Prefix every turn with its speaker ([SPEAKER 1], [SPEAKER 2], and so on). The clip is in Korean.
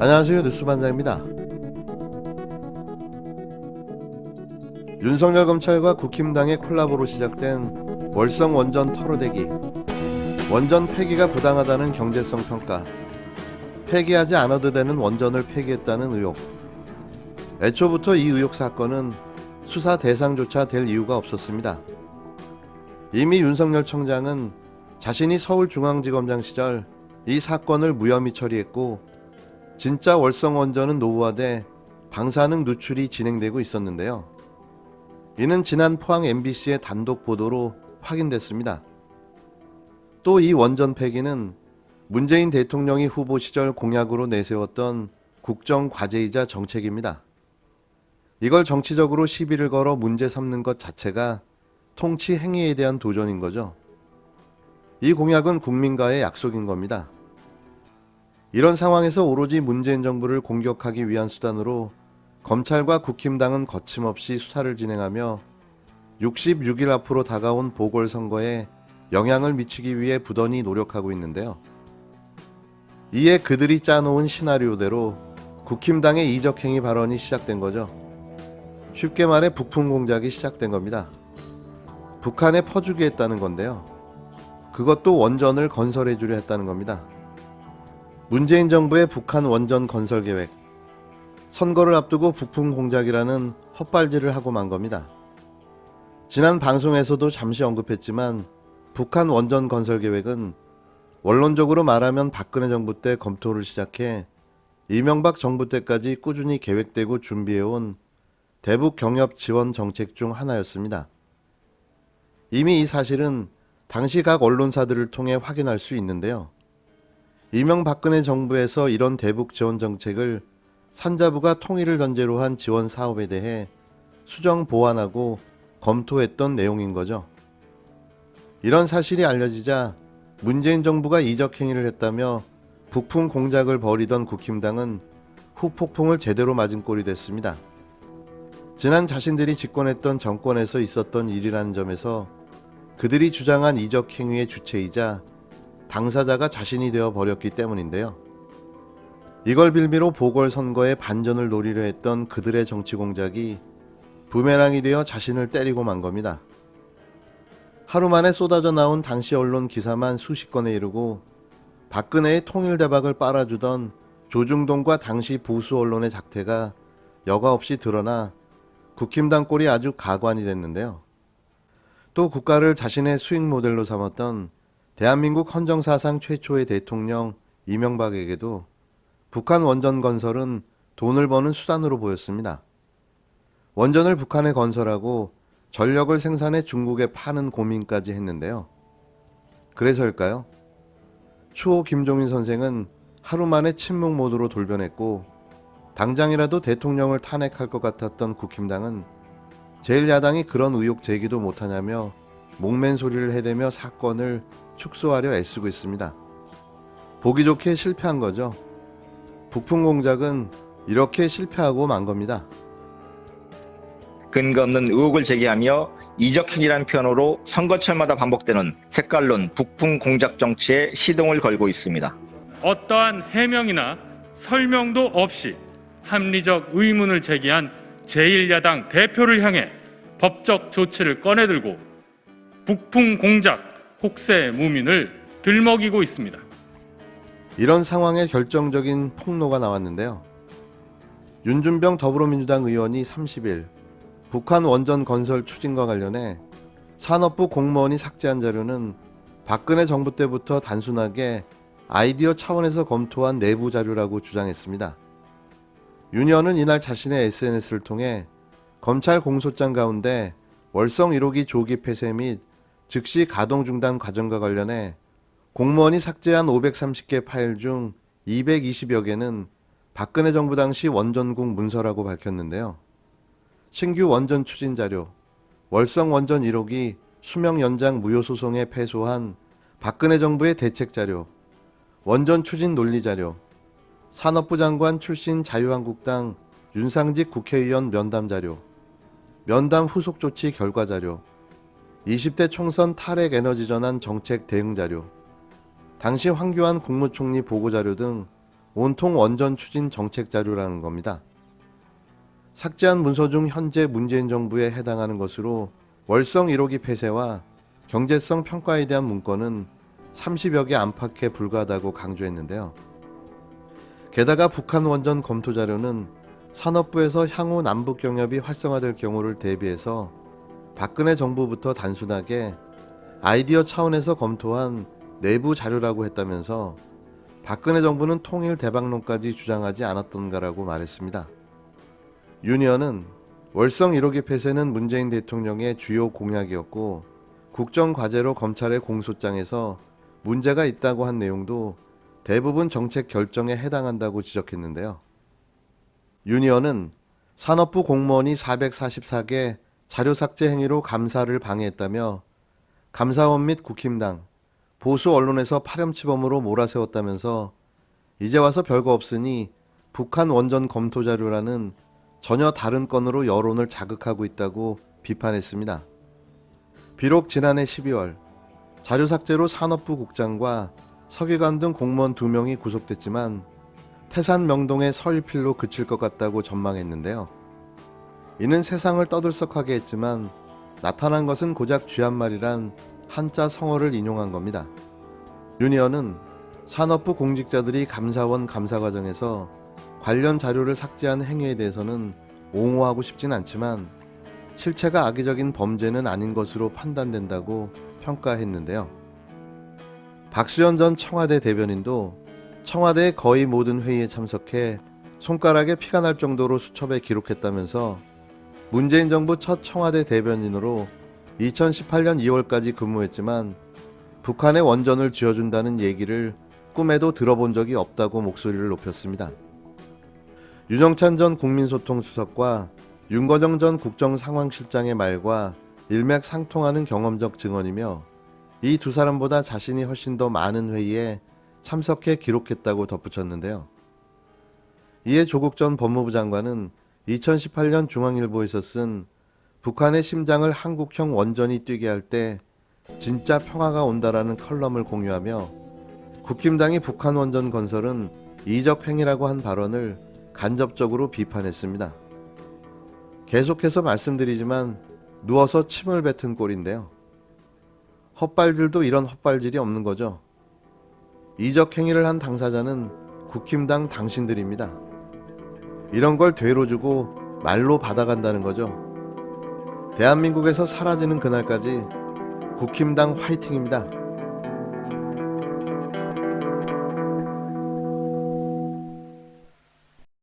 [SPEAKER 1] 안녕하세요, 뉴스반장입니다. 윤석열 검찰과 국힘당의 콜라보로 시작된 월성 원전 털어대기, 원전 폐기가 부당하다는 경제성 평가, 폐기하지 않아도 되는 원전을 폐기했다는 의혹. 애초부터 이 의혹 사건은 수사 대상조차 될 이유가 없었습니다. 이미 윤석열 청장은 자신이 서울중앙지검장 시절 이 사건을 무혐의 처리했고, 진짜 월성 원전은 노후화돼 방사능 누출이 진행되고 있었는데요. 이는 지난 포항 MBC의 단독 보도로 확인됐습니다. 또 이 원전 폐기는 문재인 대통령이 후보 시절 공약으로 내세웠던 국정 과제이자 정책입니다. 이걸 정치적으로 시비를 걸어 문제 삼는 것 자체가 통치 행위에 대한 도전인 거죠. 이 공약은 국민과의 약속인 겁니다. 이런 상황에서 오로지 문재인 정부를 공격하기 위한 수단으로 검찰과 국힘당은 거침없이 수사를 진행하며 66일 앞으로 다가온 보궐선거에 영향을 미치기 위해 부단히 노력하고 있는데요. 이에 그들이 짜놓은 시나리오대로 국힘당의 이적행위 발언이 시작된 거죠. 쉽게 말해 북풍 공작이 시작된 겁니다. 북한에 퍼주기 했다는 건데요. 그것도 원전을 건설해 주려 했다는 겁니다. 문재인 정부의 북한 원전 건설 계획, 선거를 앞두고 북풍 공작이라는 헛발질을 하고 만 겁니다. 지난 방송에서도 잠시 언급했지만 북한 원전 건설 계획은 원론적으로 말하면 박근혜 정부 때 검토를 시작해 이명박 정부 때까지 꾸준히 계획되고 준비해온 대북 경협 지원 정책 중 하나였습니다. 이미 이 사실은 당시 각 언론사들을 통해 확인할 수 있는데요. 이명박근혜 정부에서 이런 대북 지원 정책을 산자부가 통일을 전제로 한 지원 사업에 대해 수정 보완하고 검토했던 내용인 거죠. 이런 사실이 알려지자 문재인 정부가 이적행위를 했다며 북풍 공작을 벌이던 국힘당은 후폭풍을 제대로 맞은 꼴이 됐습니다. 지난 자신들이 집권했던 정권에서 있었던 일이라는 점에서 그들이 주장한 이적행위의 주체이자 당사자가 자신이 되어 버렸기 때문인데요. 이걸 빌미로 보궐선거에 반전을 노리려 했던 그들의 정치 공작이 부메랑이 되어 자신을 때리고 만 겁니다. 하루 만에 쏟아져 나온 당시 언론 기사만 수십 건에 이르고 박근혜의 통일 대박을 빨아주던 조중동과 당시 보수 언론의 작태가 여과 없이 드러나 국힘당 꼴이 아주 가관이 됐는데요. 또 국가를 자신의 수익 모델로 삼았던 대한민국 헌정사상 최초의 대통령 이명박에게도 북한 원전 건설은 돈을 버는 수단으로 보였습니다. 원전을 북한에 건설하고 전력을 생산해 중국에 파는 고민까지 했는데요. 그래서일까요? 추호 김종인 선생은 하루 만에 침묵 모드로 돌변했고, 당장이라도 대통령을 탄핵할 것 같았던 국힘당은 제1야당이 그런 의혹 제기도 못하냐며 목맨 소리를 해대며 사건을 축소하려 애쓰고 있습니다. 보기 좋게 실패한 거죠. 북풍 공작은 이렇게 실패하고 만 겁니다.
[SPEAKER 2] 근거 없는 의혹을 제기하며 이적행위라는 표현으로 선거철마다 반복되는 색깔론 북풍 공작 정치에 시동을 걸고 있습니다.
[SPEAKER 3] 어떠한 해명이나 설명도 없이 합리적 의문을 제기한 제1야당 대표를 향해 법적 조치를 꺼내들고 북풍 공작 혹세 무민을 들먹이고 있습니다.
[SPEAKER 1] 이런 상황에 결정적인 폭로가 나왔는데요. 윤준병 더불어민주당 의원이 30일 북한 원전 건설 추진과 관련해 산업부 공무원이 삭제한 자료는 박근혜 정부 때부터 단순하게 아이디어 차원에서 검토한 내부 자료라고 주장했습니다. 윤 의원은 이날 자신의 SNS를 통해 검찰 공소장 가운데 월성 1호기 조기 폐쇄 및 즉시 가동 중단 과정과 관련해 공무원이 삭제한 530개 파일 중 220여 개는 박근혜 정부 당시 원전국 문서라고 밝혔는데요. 신규 원전 추진 자료, 월성 원전 1호기 수명 연장 무효 소송에 패소한 박근혜 정부의 대책 자료, 원전 추진 논리 자료, 산업부 장관 출신 자유한국당 윤상직 국회의원 면담 자료, 면담 후속 조치 결과 자료, 20대 총선 탈핵 에너지 전환 정책 대응 자료, 당시 황교안 국무총리 보고 자료 등 온통 원전 추진 정책 자료라는 겁니다. 삭제한 문서 중 현재 문재인 정부에 해당하는 것으로 월성 1호기 폐쇄와 경제성 평가에 대한 문건은 30여 개 안팎에 불과하다고 강조했는데요. 게다가 북한 원전 검토 자료는 산업부에서 향후 남북 경협이 활성화될 경우를 대비해서 박근혜 정부부터 단순하게 아이디어 차원에서 검토한 내부 자료라고 했다면서 박근혜 정부는 통일 대박론까지 주장하지 않았던가라고 말했습니다. 윤 의원은 월성 1호기 폐쇄는 문재인 대통령의 주요 공약이었고 국정과제로 검찰의 공소장에서 문제가 있다고 한 내용도 대부분 정책 결정에 해당한다고 지적했는데요. 윤 의원은 산업부 공무원이 444개 자료 삭제 행위로 감사를 방해했다며 감사원 및 국힘당, 보수 언론에서 파렴치범으로 몰아세웠다면서 이제 와서 별거 없으니 북한 원전 검토 자료라는 전혀 다른 건으로 여론을 자극하고 있다고 비판했습니다. 비록 지난해 12월 자료 삭제로 산업부 국장과 서기관 등 공무원 2명이 구속됐지만 태산 명동의 서일필로 그칠 것 같다고 전망했는데요. 이는 세상을 떠들썩하게 했지만 나타난 것은 고작 쥐 한 마리란 한자 성어를 인용한 겁니다. 윤 의원은 산업부 공직자들이 감사원 감사 과정에서 관련 자료를 삭제한 행위에 대해서는 옹호하고 싶진 않지만 실체가 악의적인 범죄는 아닌 것으로 판단된다고 평가했는데요. 박수현 전 청와대 대변인도 청와대의 거의 모든 회의에 참석해 손가락에 피가 날 정도로 수첩에 기록했다면서 문재인 정부 첫 청와대 대변인으로 2018년 2월까지 근무했지만 북한에 원전을 지어준다는 얘기를 꿈에도 들어본 적이 없다고 목소리를 높였습니다. 윤영찬 전 국민소통수석과 윤거정 전 국정상황실장의 말과 일맥상통하는 경험적 증언이며 이 두 사람보다 자신이 훨씬 더 많은 회의에 참석해 기록했다고 덧붙였는데요. 이에 조국 전 법무부 장관은 2018년 중앙일보에서 쓴 북한의 심장을 한국형 원전이 뛰게 할 때 진짜 평화가 온다라는 컬럼을 공유하며 국힘당이 북한 원전 건설은 이적 행위라고 한 발언을 간접적으로 비판했습니다. 계속해서 말씀드리지만 누워서 침을 뱉은 꼴인데요. 헛발질도 이런 헛발질이 없는 거죠. 이적 행위를 한 당사자는 국힘당 당신들입니다. 이런 걸 되로 주고 말로 받아간다는 거죠. 대한민국에서 사라지는 그날까지 국힘당 화이팅입니다.